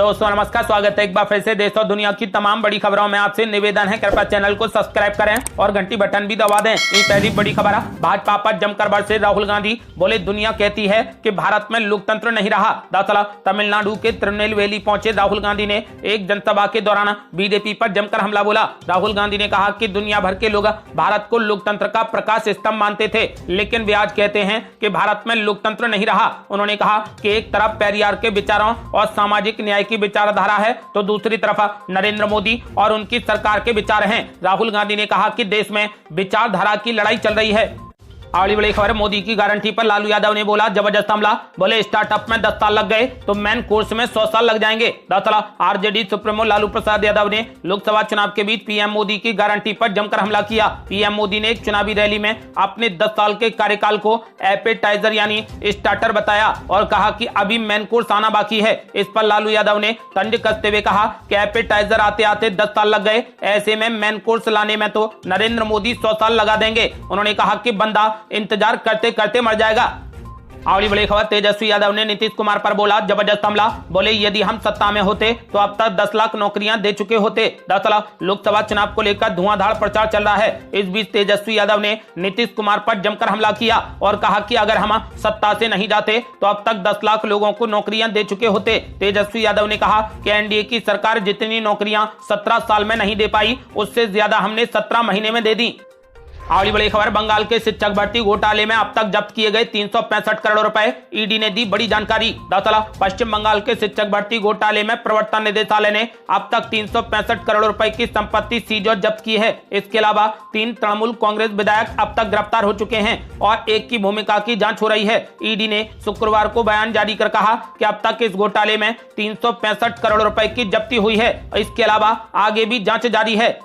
दोस्तों नमस्कार, स्वागत है एक बार फिर से देश और दुनिया की तमाम बड़ी खबरों में। आपसे निवेदन है कृपया चैनल को सब्सक्राइब करें और घंटी बटन भी दबा दें। ये पहली बड़ी खबर है, भाजपा पर जमकर बरसे राहुल गांधी। बोले दुनिया कहती है कि भारत में लोकतंत्र नहीं रहा। दरअसल तमिलनाडु के तिरुनेलवेली पहुंचे राहुल गांधी ने एक जनसभा के दौरान बीजेपी पर जमकर हमला बोला। राहुल गांधी ने कहा कि दुनिया भर के लोग भारत को लोकतंत्र का प्रकाश स्तंभ मानते थे, लेकिन वे आज कहते हैं कि भारत में लोकतंत्र नहीं रहा। उन्होंने कहा कि एक तरफ पेरियार के विचारों और सामाजिक न्याय की विचारधारा है, तो दूसरी तरफ नरेंद्र मोदी और उनकी सरकार के विचार हैं। राहुल गांधी ने कहा कि देश में विचारधारा की लड़ाई चल रही है। अगली बड़ी खबर, मोदी की गारंटी पर लालू यादव ने बोला जबरदस्त हमला। बोले स्टार्टअप में 10 साल लग गए तो मेन कोर्स में 100 साल लग जाएंगे। दरअसल आरजेडी सुप्रीमो लालू प्रसाद यादव ने लोकसभा चुनाव के बीच पीएम मोदी की गारंटी पर जमकर हमला किया। पीएम मोदी ने एक चुनावी रैली में अपने 10 साल के कार्यकाल को एपेटाइजर यानी स्टार्टर बताया और कहा कि अभी मेन कोर्स आना बाकी है। इस पर लालू यादव ने तंज कसते हुए कहा कि एपेटाइजर आते आते 10 साल लग गए, ऐसे में मेन कोर्स लाने में तो नरेंद्र मोदी 100 साल लगा देंगे। उन्होंने कहा कि बंदा इंतजार करते करते मर जाएगा। अगली बड़ी खबर, तेजस्वी यादव ने नीतीश कुमार पर बोला जबरदस्त हमला। बोले यदि हम सत्ता में होते तो अब तक 10 लाख नौकरियां दे चुके होते। दरअसल लोकसभा चुनाव को लेकर धुआंधार प्रचार चल रहा है। इस बीच तेजस्वी यादव ने नीतीश कुमार पर जमकर हमला किया और कहा कि अगर हम सत्ता से नहीं जाते तो अब तक 10 लाख लोगों को नौकरियां दे चुके होते। तेजस्वी यादव ने कहा कि एनडीए की सरकार जितनी नौकरियां 17 साल में नहीं दे पाई, उससे ज्यादा हमने 17 महीने में दे दी। अगली बड़ी खबर, बंगाल के शिक्षक भर्ती घोटाले में अब तक जब्त किए गए 365 करोड़ रुपए। ईडी ने दी बड़ी जानकारी। दरअसल पश्चिम बंगाल के शिक्षक भर्ती घोटाले में प्रवर्तन निदेशालय ने अब तक 365 करोड़ रुपए की संपत्ति सीज और जब्त की है। इसके अलावा 3 तृणमूल कांग्रेस विधायक अब तक गिरफ्तार हो चुके हैं और एक की भूमिका की जांच हो रही है। ईडी ने शुक्रवार को बयान जारी कर कहा कि अब तक इस घोटाले में 365 करोड़ रुपए की जब्ती हुई है। इसके अलावा आगे भी जांच जारी है।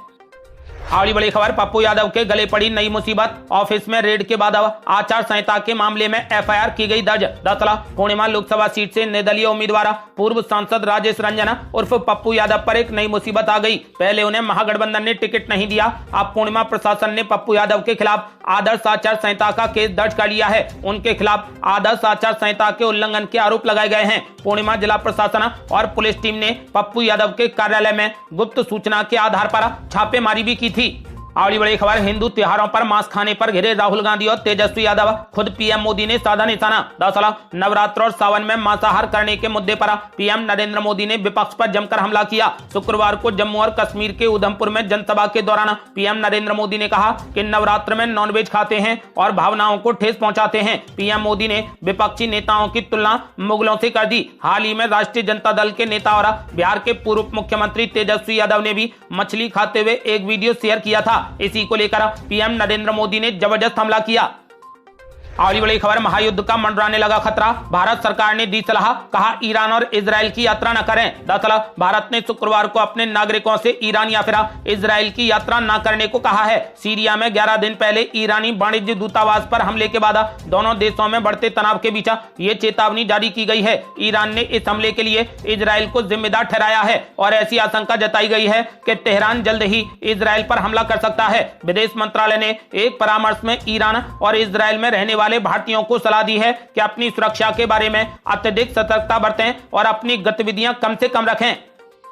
अगली बड़ी खबर, पप्पू यादव के गले पड़ी नई मुसीबत। ऑफिस में रेड के बाद आचार संहिता के मामले में एफआईआर की गई दर्ज। दरअसल पूर्णिमा लोकसभा सीट से निर्दलीय उम्मीदवार पूर्व सांसद राजेश रंजन उर्फ पप्पू यादव पर एक नई मुसीबत आ गई। पहले उन्हें महागठबंधन ने टिकट नहीं दिया। अब पूर्णिमा प्रशासन ने पप्पू यादव के खिलाफ आदर्श आचार संहिता का केस दर्ज कर लिया है। उनके खिलाफ आदर्श आचार संहिता के उल्लंघन के आरोप लगाए गए हैं। पूर्णिमा जिला प्रशासन और पुलिस टीम ने पप्पू यादव के कार्यालय में गुप्त सूचना के आधार पर छापेमारी भी की थी। अगली बड़ी खबर, हिंदू त्योहारों पर मांस खाने पर घिरे राहुल गांधी और तेजस्वी यादव। खुद पीएम मोदी ने साधा निशाना। दरअसल नवरात्र और सावन में मांसाहार करने के मुद्दे पर पीएम नरेंद्र मोदी ने विपक्ष पर जमकर हमला किया। शुक्रवार को जम्मू और कश्मीर के उधमपुर में जनसभा के दौरान पीएम नरेंद्र मोदी ने कहा कि नवरात्र में नॉनवेज खाते हैं और भावनाओं को ठेस पहुंचाते हैं। पीएम मोदी ने विपक्षी नेताओं की तुलना मुगलों से कर दी। हाल ही में राष्ट्रीय जनता दल के नेता और बिहार के पूर्व मुख्यमंत्री तेजस्वी यादव ने भी मछली खाते हुए एक वीडियो शेयर किया था। इसी को लेकर पीएम नरेंद्र मोदी ने जबरदस्त हमला किया। अगली बड़ी खबर, महायुद्ध का मंडराने लगा खतरा। भारत सरकार ने दी सलाह, कहा ईरान और इजराइल की यात्रा न करें। दरअसल भारत ने शुक्रवार को अपने नागरिकों से ईरान या फिर इजराइल की यात्रा न करने को कहा है। सीरिया में 11 दिन पहले ईरानी वाणिज्य दूतावास पर हमले के बाद दोनों देशों में बढ़ते तनाव के बीच ये चेतावनी जारी की गई है। ईरान ने इस हमले के लिए इजराइल को जिम्मेदार ठहराया है और ऐसी आशंका जताई गई है कि तेहरान जल्द ही इजराइल पर हमला कर सकता है। विदेश मंत्रालय ने एक परामर्श में ईरान और इजराइल में रहने वाले भारतीयों को सलाह दी है कि अपनी सुरक्षा के बारे में अत्यधिक सतर्कता बरतें और अपनी गतिविधियां कम से कम रखें।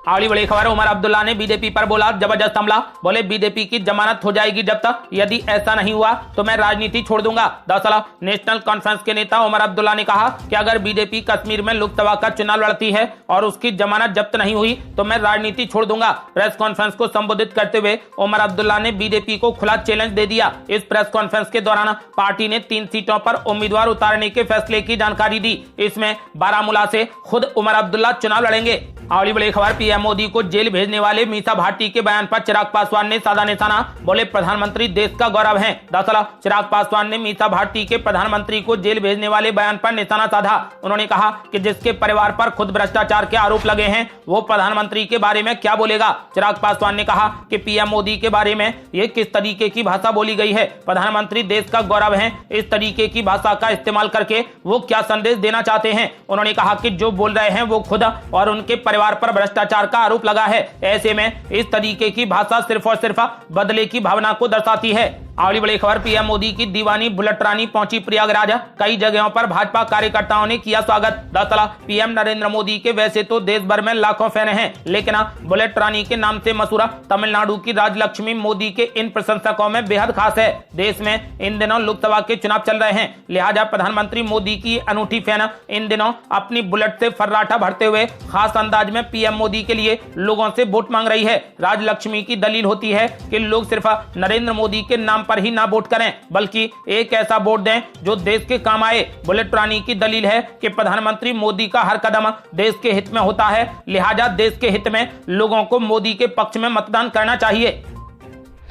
अगली बड़ी खबर, उमर अब्दुल्ला ने बीजेपी पर बोला जबरदस्त हमला। बोले बीजेपी की जमानत हो जाएगी जब तक, यदि ऐसा नहीं हुआ तो मैं राजनीति छोड़ दूंगा। दरअसल नेशनल कॉन्फ्रेंस के नेता उमर अब्दुल्ला ने कहा कि अगर बीजेपी कश्मीर में लोकसभा का चुनाव लड़ती है और उसकी जमानत जब्त नहीं हुई तो मैं राजनीति छोड़ दूंगा। प्रेस कॉन्फ्रेंस को संबोधित करते हुए उमर अब्दुल्ला ने बीजेपी को खुला चैलेंज दे दिया। इस प्रेस कॉन्फ्रेंस के दौरान पार्टी ने 3 सीटों पर उम्मीदवार उतारने के फैसले की जानकारी दी। इसमें बारामूला से खुद उमर अब्दुल्ला चुनाव लड़ेंगे। अगली बड़ी खबर, पीएम मोदी को जेल भेजने वाले मीसा भारती के बयान पर चिराग पासवान ने साधा निशाना। बोले प्रधानमंत्री देश का गौरव हैं। दरअसल चिराग पासवान ने मीसा भारती के प्रधानमंत्री को जेल भेजने वाले बयान पर निशाना साधा। उन्होंने कहा कि जिसके परिवार पर खुद भ्रष्टाचार के आरोप लगे हैं वो प्रधानमंत्री के बारे में क्या बोलेगा। चिराग पासवान ने कहा कि पीएम मोदी के बारे में ये किस तरीके की भाषा बोली गई है। प्रधानमंत्री देश का गौरव है, इस तरीके की भाषा का इस्तेमाल करके वो क्या संदेश देना चाहते हैं। उन्होंने कहा कि जो बोल रहे हैं वो खुद और उनके परिवार पर भ्रष्टाचार का आरोप लगा है। ऐसे में इस तरीके की भाषा सिर्फ और सिर्फ बदले की भावना को दर्शाती है। अगली बड़ी खबर, पीएम मोदी की दीवानी बुलेट रानी पहुंची प्रयागराज। कई जगहों पर भाजपा कार्यकर्ताओं ने किया स्वागत। दरअसल पीएम नरेंद्र मोदी के वैसे तो देश भर में लाखों फैन हैं, लेकिन बुलेट रानी के नाम से मशहूर तमिलनाडु की राजलक्ष्मी मोदी के इन प्रशंसकों में बेहद खास है। देश में इन दिनों लोकसभा के चुनाव चल रहे हैं, लिहाजा प्रधानमंत्री मोदी की अनूठी फैन इन दिनों अपनी बुलेट से फर्राटा भरते हुए खास अंदाज में पीएम मोदी के लिए लोगों से वोट मांग रही है। राजलक्ष्मी की दलील होती है कि लोग सिर्फ नरेंद्र मोदी के नाम पर ही ना वोट करें, बल्कि एक ऐसा वोट दें जो देश के काम आए। बुलेट रानी की दलील है कि प्रधानमंत्री मोदी का हर कदम देश के हित में होता है, लिहाजा देश के हित में लोगों को मोदी के पक्ष में मतदान करना चाहिए।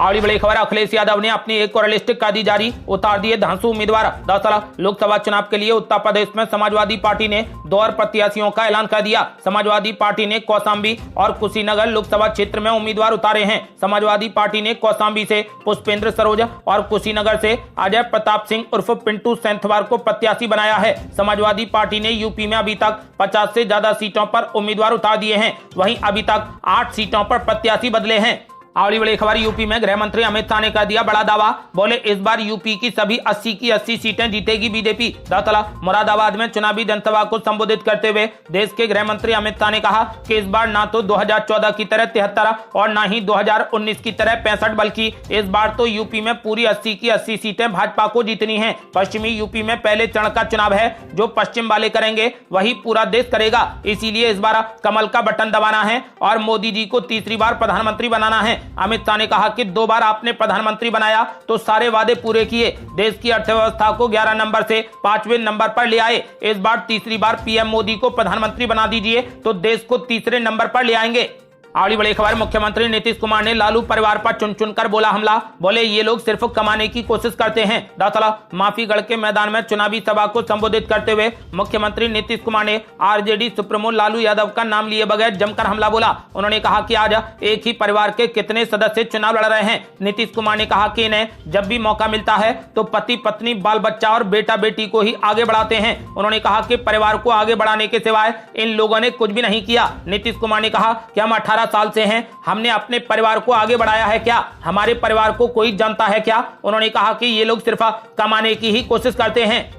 अगली बड़ी खबर, अखिलेश यादव ने अपनी एक और लिस्ट कर दी जारी, उतार दिए धांसू उम्मीदवार। दरअसल लोकसभा चुनाव के लिए उत्तर प्रदेश में समाजवादी पार्टी ने 2 और प्रत्याशियों का ऐलान कर दिया। समाजवादी पार्टी ने कौशाम्बी और कुशीनगर लोकसभा क्षेत्र में उम्मीदवार उतारे हैं। समाजवादी पार्टी ने कौशाम्बी से पुष्पेंद्र सरोज और कुशीनगर से अजय प्रताप सिंह उर्फ पिंटू सेंथवार को प्रत्याशी बनाया है। समाजवादी पार्टी ने यूपी में अभी तक 50 से ज्यादा सीटों पर उम्मीदवार उतार दिए हैं, वहीं अभी तक 8 सीटों पर प्रत्याशी बदले हैं। अगली बड़ी खबर, यूपी में गृह मंत्री अमित शाह ने कर दिया बड़ा दावा। बोले इस बार यूपी की सभी 80 की 80 सीटें जीतेगी बीजेपी। दरअसल मुरादाबाद में चुनावी जनसभा को संबोधित करते हुए देश के गृह मंत्री अमित शाह ने कहा कि इस बार ना तो 2014 की तरह 73 और ना ही 2019 की तरह 65, बल्कि इस बार तो यूपी में पूरी 80 की 80 सीटें भाजपा को जीतनी है। पश्चिमी यूपी में पहले चरण का चुनाव है, जो पश्चिम वाले करेंगे वही पूरा देश करेगा। इसीलिए इस बार कमल का बटन दबाना है और मोदी जी को तीसरी बार प्रधानमंत्री बनाना है। अमित शाह ने कहा कि 2 बार आपने प्रधानमंत्री बनाया तो सारे वादे पूरे किए, देश की अर्थव्यवस्था को 11 नंबर से 5वें नंबर पर ले आए। इस बार तीसरी बार पीएम मोदी को प्रधानमंत्री बना दीजिए तो देश को तीसरे नंबर पर ले आएंगे। अगली बड़ी खबर, मुख्यमंत्री नीतीश कुमार ने लालू परिवार पर चुन चुनकर बोला हमला। बोले ये लोग सिर्फ कमाने की कोशिश करते हैं। दरअसल माफीगढ़ के मैदान में चुनावी सभा को संबोधित करते हुए मुख्यमंत्री नीतीश कुमार ने आरजेडी सुप्रीमो लालू यादव का नाम लिए बगैर जमकर हमला बोला। उन्होंने कहा कि आज एक ही परिवार के कितने सदस्य चुनाव लड़ रहे हैं। नीतीश कुमार ने कहा कि इन्हें जब भी मौका मिलता है तो पति पत्नी बाल बच्चा और बेटा बेटी को ही आगे बढ़ाते हैं। उन्होंने कहा कि परिवार को आगे बढ़ाने के सिवाय इन लोगों ने कुछ भी नहीं किया। नीतीश कुमार ने कहा कि हम 18 साल से हैं, हमने अपने परिवार को आगे बढ़ाया है क्या? हमारे परिवार को कोई जानता है क्या? उन्होंने कहा कि ये लोग सिर्फ कमाने की ही कोशिश करते हैं।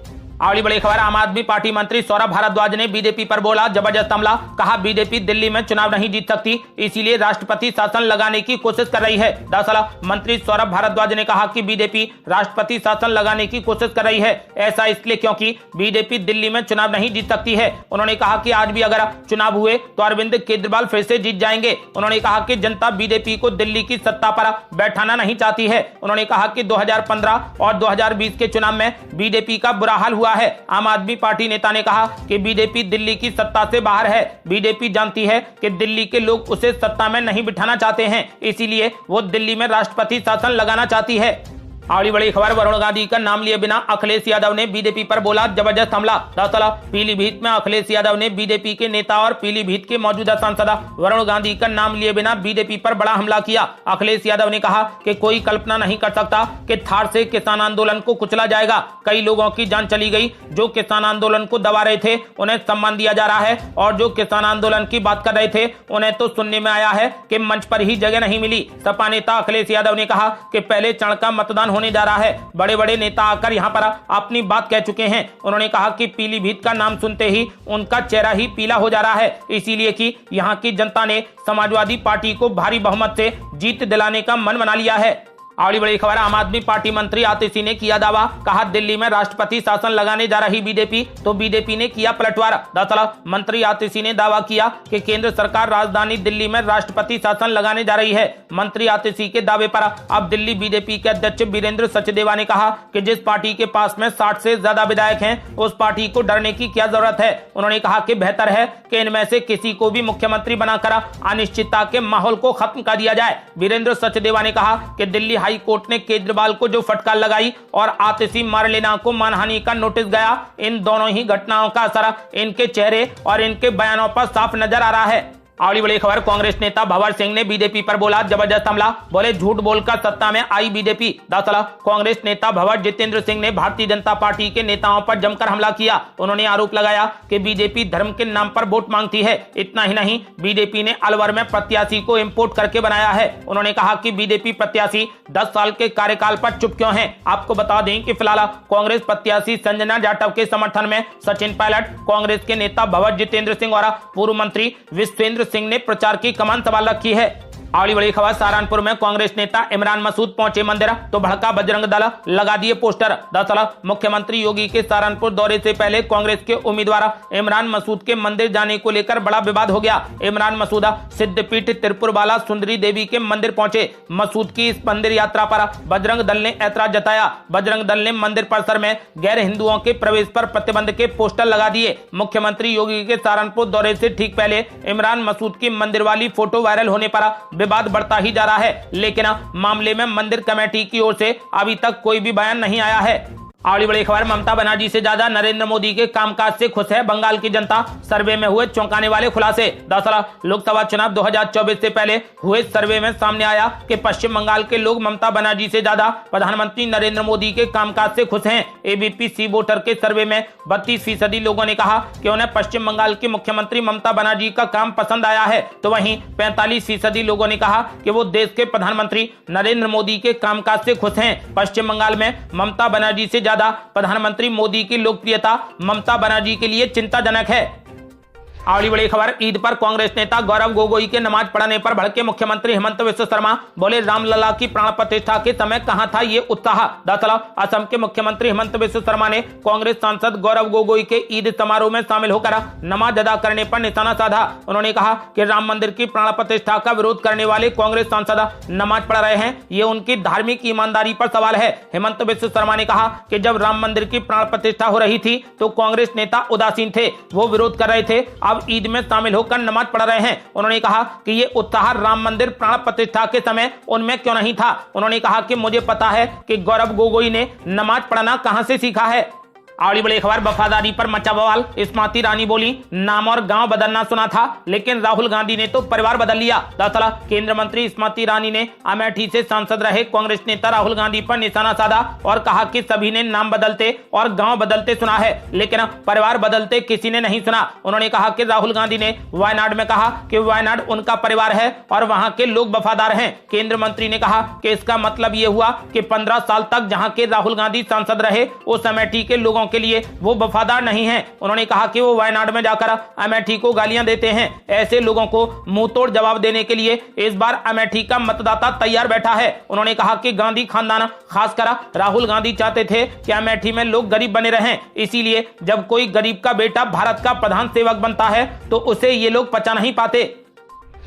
अगली बड़ी खबर, आम आदमी पार्टी मंत्री सौरभ भारद्वाज ने बीजेपी पर बोला जबरदस्त हमला। कहा बीजेपी दिल्ली में चुनाव नहीं जीत सकती, इसीलिए राष्ट्रपति शासन लगाने की कोशिश कर रही है। दरअसल मंत्री सौरभ भारद्वाज ने कहा कि बीजेपी राष्ट्रपति शासन लगाने की कोशिश कर रही है। ऐसा इसलिए क्योंकि बीजेपी दिल्ली में चुनाव नहीं जीत सकती है। उन्होंने कहा कि आज भी अगर चुनाव हुए तो अरविंद केजरीवाल फिर से जीत जाएंगे। उन्होंने कहा कि जनता बीजेपी को दिल्ली की सत्ता पर बैठाना नहीं चाहती है। उन्होंने कहा कि 2015 और 2020 के चुनाव में बीजेपी का बुरा हाल हुआ है। आम आदमी पार्टी नेता ने कहा कि बीजेपी दिल्ली की सत्ता से बाहर है। बीजेपी जानती है कि दिल्ली के लोग उसे सत्ता में नहीं बिठाना चाहते हैं, इसीलिए वो दिल्ली में राष्ट्रपति शासन लगाना चाहती है। अगली बड़ी खबर, वरुण गांधी का नाम लिए बिना अखिलेश यादव ने बीजेपी पर बोला जबरदस्त हमला। दरअसल पीलीभीत में अखिलेश यादव ने बीजेपी के नेता और पीलीभीत के मौजूदा सांसद वरुण गांधी का नाम लिए बिना बीजेपी पर बड़ा हमला किया। अखिलेश यादव ने कहा कि कोई कल्पना नहीं कर सकता कि थार से किसान आंदोलन को कुचला जाएगा। कई लोगों की जान चली गई। जो किसान आंदोलन को दबा रहे थे उन्हें सम्मान दिया जा रहा है, और जो किसान आंदोलन की बात कर रहे थे उन्हें तो सुनने में आया है कि मंच पर ही जगह नहीं मिली। सपा नेता अखिलेश यादव ने कहा कि पहले चरण का मतदान होने जा रहा है। बड़े बड़े नेता आकर यहां पर अपनी बात कह चुके हैं। उन्होंने कहा कि पीलीभीत का नाम सुनते ही उनका चेहरा ही पीला हो जा रहा है, इसीलिए कि यहां की जनता ने समाजवादी पार्टी को भारी बहुमत से जीत दिलाने का मन बना लिया है। अगली बड़ी खबर, आम आदमी पार्टी मंत्री आतिशी ने किया दावा। कहा दिल्ली में राष्ट्रपति शासन लगाने जा रही बीजेपी तो बीजेपी ने किया पलटवार। दरअसल मंत्री आतिशी ने दावा किया कि केंद्र सरकार राजधानी दिल्ली में राष्ट्रपति शासन लगाने जा रही है। मंत्री आतिशी के दावे पर अब दिल्ली बीजेपी के अध्यक्ष वीरेंद्र सचदेवा ने कहा कि जिस पार्टी के पास में 60 से ज्यादा विधायक हैं उस पार्टी को डरने की क्या जरूरत है। उन्होंने कहा कि बेहतर है कि इनमें से किसी को भी मुख्यमंत्री बनाकर अनिश्चितता के माहौल को खत्म कर दिया जाए। वीरेंद्र सचदेवा ने कहा कि दिल्ली हाई कोर्ट ने केजरीवाल को जो फटकार लगाई और आतिशी मारलेना को मानहानि का नोटिस गया, इन दोनों ही घटनाओं का असर इनके चेहरे और इनके बयानों पर साफ नजर आ रहा है। अगली बड़ी खबर, कांग्रेस नेता भंवर सिंह ने बीजेपी पर बोला जबरदस्त हमला, बोले झूठ बोलकर सत्ता में आई बीजेपी। दरअसल कांग्रेस नेता भंवर जितेंद्र सिंह ने भारतीय जनता पार्टी के नेताओं पर जमकर हमला किया। उन्होंने आरोप लगाया कि बीजेपी धर्म के नाम पर वोट मांगती है। इतना ही नहीं, बीजेपी ने अलवर में प्रत्याशी को इंपोर्ट करके बनाया है। उन्होंने कहा कि बीजेपी प्रत्याशी 10 साल के कार्यकाल पर चुप क्यों है। आपको बता दें कि फिलहाल कांग्रेस प्रत्याशी संजना जाटव के समर्थन में सचिन पायलट, कांग्रेस के नेता भंवर जितेंद्र सिंह और पूर्व मंत्री विश्वेंद्र सिंह ने प्रचार की कमान संभाल रखी है। अगली बड़ी खबर, सहारनपुर में कांग्रेस नेता इमरान मसूद पहुंचे मंदिर तो भड़का बजरंग दल, लगा दिए पोस्टर। दरअसल मुख्यमंत्री योगी के सहारनपुर दौरे से पहले कांग्रेस के उम्मीदवार इमरान मसूद के मंदिर जाने को लेकर बड़ा विवाद हो गया। इमरान मसूद सिद्धपीठ त्रिपुर बाला सुंदरी देवी के मंदिर पहुंचे। मसूद की इस मंदिर यात्रा पर बजरंग दल ने ऐतराज जताया। बजरंग दल ने मंदिर परिसर में गैर हिंदुओं के प्रवेश पर प्रतिबंध के पोस्टर लगा दिए। मुख्यमंत्री योगी के सहारनपुर दौरे से ठीक पहले इमरान मसूद की मंदिर वाली फोटो वायरल होने पर विवाद बढ़ता ही जा रहा है, लेकिन मामले में मंदिर कमेटी की ओर से अभी तक कोई भी बयान नहीं आया है। अगली बड़ी खबर, ममता बनर्जी से ज्यादा नरेंद्र मोदी के कामकाज से खुश है बंगाल की जनता, सर्वे में हुए चौंकाने वाले खुलासे। दरअसल लोकसभा चुनाव 2024 से पहले हुए सर्वे में सामने आया कि पश्चिम बंगाल के लोग ममता बनर्जी से ज्यादा प्रधानमंत्री नरेंद्र मोदी के कामकाज से खुश हैं। एबीपी सी वोटर के सर्वे में 32% लोगों ने कहा कि उन्हें पश्चिम बंगाल की मुख्यमंत्री ममता बनर्जी का काम पसंद आया है, तो वहीं 45% लोगों ने कहा कि वो देश के प्रधानमंत्री नरेंद्र मोदी के कामकाज से खुश हैं। पश्चिम बंगाल में ममता बनर्जी से प्रधानमंत्री मोदी की लोकप्रियता ममता बनर्जी के लिए चिंताजनक है। अगली बड़ी खबर, ईद पर कांग्रेस नेता गौरव गोगोई के नमाज पढ़ने पर भड़के मुख्यमंत्री हेमंत बिस्वा शर्मा, बोले रामलला की प्राण प्रतिष्ठा के समय कहां था ये उत्साह। दरअसल असम के मुख्यमंत्री हेमंत बिस्वा शर्मा ने कांग्रेस सांसद गौरव गोगोई के ईद समारोह में शामिल होकर नमाज अदा करने पर निशाना साधा। उन्होंने कहा कि राम मंदिर की प्राण प्रतिष्ठा का विरोध करने वाले कांग्रेस सांसद नमाज पढ़ रहे हैं, ये उनकी धार्मिक ईमानदारी पर सवाल है। हेमंत बिस्वा शर्मा ने कहा कि जब राम मंदिर की प्राण प्रतिष्ठा हो रही थी तो कांग्रेस नेता उदासीन थे, वो विरोध कर रहे थे, अब ईद में शामिल होकर नमाज पढ़ रहे हैं। उन्होंने कहा कि ये उत्साह राम मंदिर प्राण प्रतिष्ठा के समय उनमें क्यों नहीं था। उन्होंने कहा कि मुझे पता है कि गौरव गोगोई ने नमाज पढ़ना कहां से सीखा है। अगली बड़ी खबर, वफादारी पर मचा बवाल, स्मृति ईरानी बोली नाम और गांव बदलना सुना था, लेकिन राहुल गांधी ने तो परिवार बदल लिया। दरअसल केंद्र मंत्री स्मृति ईरानी ने अमेठी से सांसद रहे कांग्रेस नेता राहुल गांधी पर निशाना साधा और कहा कि सभी ने नाम बदलते और गांव बदलते सुना है, लेकिन परिवार बदलते किसी ने नहीं सुना। उन्होंने कहा कि राहुल गांधी ने वायनाड में कहा कि वायनाड उनका परिवार है और वहां के लोग वफादार हैं। केंद्र मंत्री ने कहा कि इसका मतलब यह हुआ कि 15 साल तक जहां के राहुल गांधी सांसद रहे उस अमेठी के लोगों के लिए वो वफादार नहीं हैं। उन्होंने कहा कि वो वायनाड में जाकर अमेठी को गालियां देते हैं। ऐसे लोगों को मुंह तोड़ जवाब देने के लिए इस बार अमेठी का मतदाता तैयार बैठा है। उन्होंने कहा कि गांधी खानदान खासकर राहुल गांधी चाहते थे कि अमेठी में लोग गरीब बने रहें, इसीलिए जब कोई गरीब का बेटा भारत का प्रधान सेवक बनता है तो उसे ये लोग पचा नहीं पाते।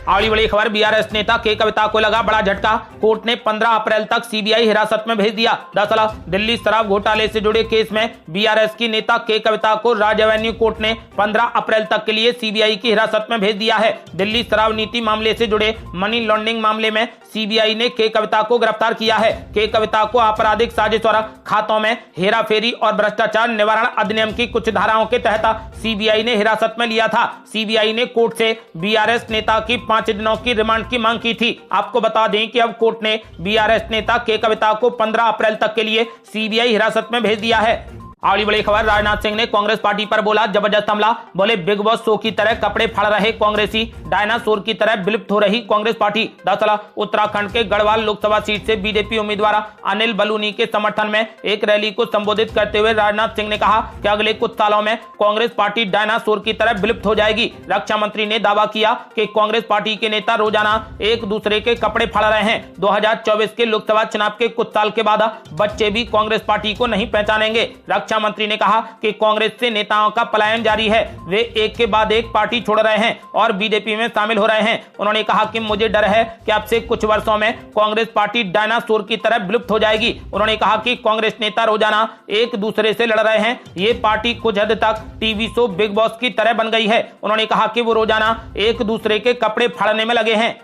अगली बड़ी खबर, बीआरएस नेता के कविता को लगा बड़ा झटका, कोर्ट ने 15 अप्रैल तक सीबीआई हिरासत में भेज दिया। दरअसल दिल्ली शराब घोटाले से जुड़े केस में बीआरएस की नेता के कविता को राज एवेन्यू कोर्ट ने 15 अप्रैल तक के लिए सीबीआई की हिरासत में भेज दिया है। दिल्ली शराब नीति मामले से जुड़े मनी लॉन्ड्रिंग मामले में सीबीआई ने के कविता को गिरफ्तार किया है। के कविता को आपराधिक साजिश और खातों में हेराफेरी और भ्रष्टाचार निवारण अधिनियम की कुछ धाराओं के तहत सीबीआई ने हिरासत में लिया था। सीबीआई ने कोर्ट से बीआरएस नेता की 5 दिनों की रिमांड की मांग की थी। आपको बता दें कि अब कोर्ट ने बीआरएस नेता के कविता को 15 अप्रैल तक के लिए सीबीआई हिरासत में भेज दिया है। अगली बड़ी खबर, राजनाथ सिंह ने कांग्रेस पार्टी पर बोला जबरदस्त हमला, बोले बिग बॉस शो की तरह कपड़े फाड़ रहे कांग्रेसी, डायनासोर की तरह विलुप्त हो रही कांग्रेस पार्टी। दरअसल उत्तराखंड के गढ़वाल लोकसभा सीट से बीजेपी उम्मीदवार अनिल बलूनी के समर्थन में एक रैली को संबोधित करते हुए राजनाथ सिंह ने कहा कि अगले कुछ सालों में कांग्रेस पार्टी डायनासोर की तरह विलुप्त हो जाएगी। रक्षा मंत्री ने दावा किया कि कांग्रेस पार्टी के नेता रोजाना एक दूसरे के कपड़े फाड़ रहे हैं। 2024 के लोकसभा चुनाव के कुछ साल के बाद बच्चे भी कांग्रेस पार्टी को नहीं पहचानेंगे। रक्षा मंत्री ने कहा कि कांग्रेस से नेताओं का पलायन जारी है, वे एक के बाद एक पार्टी छोड़ रहे हैं और बीजेपी में शामिल हो रहे हैं। उन्होंने कहा कि मुझे डर है कि अब से कुछ वर्षों में कांग्रेस पार्टी डायनासोर की तरह विलुप्त हो जाएगी। उन्होंने कहा कि कांग्रेस नेता रोजाना एक दूसरे से लड़ रहे हैं, ये पार्टी कुछ हद तक टीवी शो बिग बॉस की तरह बन गई है। उन्होंने कहा कि वो रोजाना एक दूसरे के कपड़े फाड़ने में लगे हैं।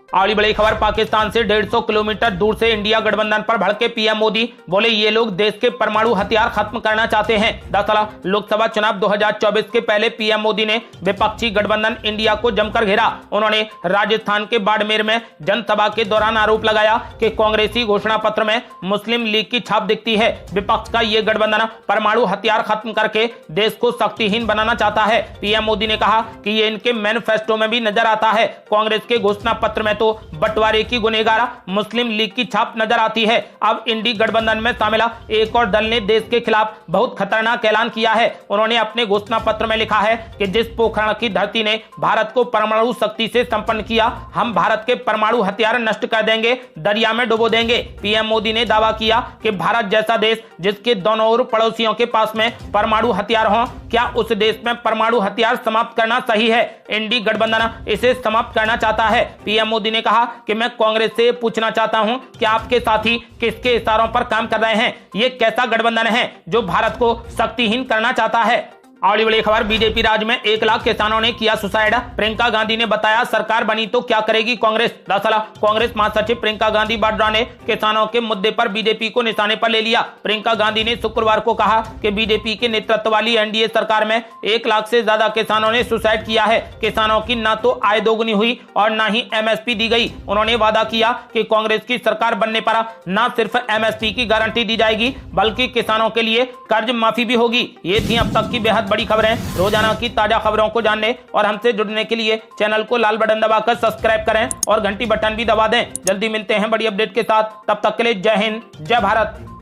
अगली बड़ी खबर, पाकिस्तान से 150 किलोमीटर दूर से इंडिया गठबंधन पर भड़के पीएम मोदी, बोले ये लोग देश के परमाणु हथियार खत्म करना चाहते हैं। दरअसल लोकसभा चुनाव 2024 के पहले पीएम मोदी ने विपक्षी गठबंधन इंडिया को जमकर घेरा। उन्होंने राजस्थान के बाड़मेर में जनसभा के दौरान आरोप लगाया कि कांग्रेसी घोषणा पत्र में मुस्लिम लीग की छाप दिखती है। विपक्ष का ये गठबंधन परमाणु हथियार खत्म करके देश को शक्तिहीन बनाना चाहता है। पीएम मोदी ने कहा कि ये इनके मैनिफेस्टो में भी नजर आता है। कांग्रेस के घोषणा पत्र में तो बंटवारे की गुनहगार मुस्लिम लीग की छाप नजर आती है। अब इंडी गठबंधन में शामिल एक और दल ने देश के खिलाफ बहुत खतरनाक ऐलान किया है। उन्होंने अपने घोषणा पत्र में लिखा है कि जिस पोखरण की धरती ने भारत को परमाणु शक्ति से संपन्न किया, हम भारत के परमाणु हथियार नष्ट कर देंगे, दरिया में डुबो देंगे। पीएम मोदी ने दावा किया कि भारत जैसा देश जिसके दोनों ओर पड़ोसियों के पास में परमाणु हथियार हो, क्या उस देश में परमाणु हथियार समाप्त करना सही है? इंडी गठबंधन इसे समाप्त करना चाहता है। पीएम मोदी ने कहा कि मैं कांग्रेस से पूछना चाहता हूं कि आपके साथी किसके इशारों पर काम कर रहे हैं? ये कैसा गठबंधन है जो भारत को शक्तिहीन करना चाहता है? अगली बड़ी खबर, बीजेपी राज्य में 1 लाख किसानों ने किया सुसाइड। प्रियंका गांधी ने बताया सरकार बनी तो क्या करेगी कांग्रेस। दरअसल कांग्रेस महासचिव प्रियंका गांधी वाड्रा ने किसानों के मुद्दे पर बीजेपी को निशाने पर ले लिया। प्रियंका गांधी ने शुक्रवार को कहा कि बीजेपी के नेतृत्व वाली एनडीए सरकार में 1 लाख से ज्यादा किसानों ने सुसाइड किया है। किसानों की न तो आय दोगुनी हुई और न ही एमएसपी दी गई। उन्होंने वादा किया कि कांग्रेस की सरकार बनने पर न सिर्फ एमएसपी की गारंटी दी जाएगी बल्कि किसानों के लिए कर्ज माफी भी होगी। ये थी अब तक की बेहद बड़ी खबरें। रोजाना की ताजा खबरों को जानने और हमसे जुड़ने के लिए चैनल को लाल बटन दबाकर सब्सक्राइब करें और घंटी बटन भी दबा दें। जल्दी मिलते हैं बड़ी अपडेट के साथ, तब तक के लिए जय हिंद, जय भारत।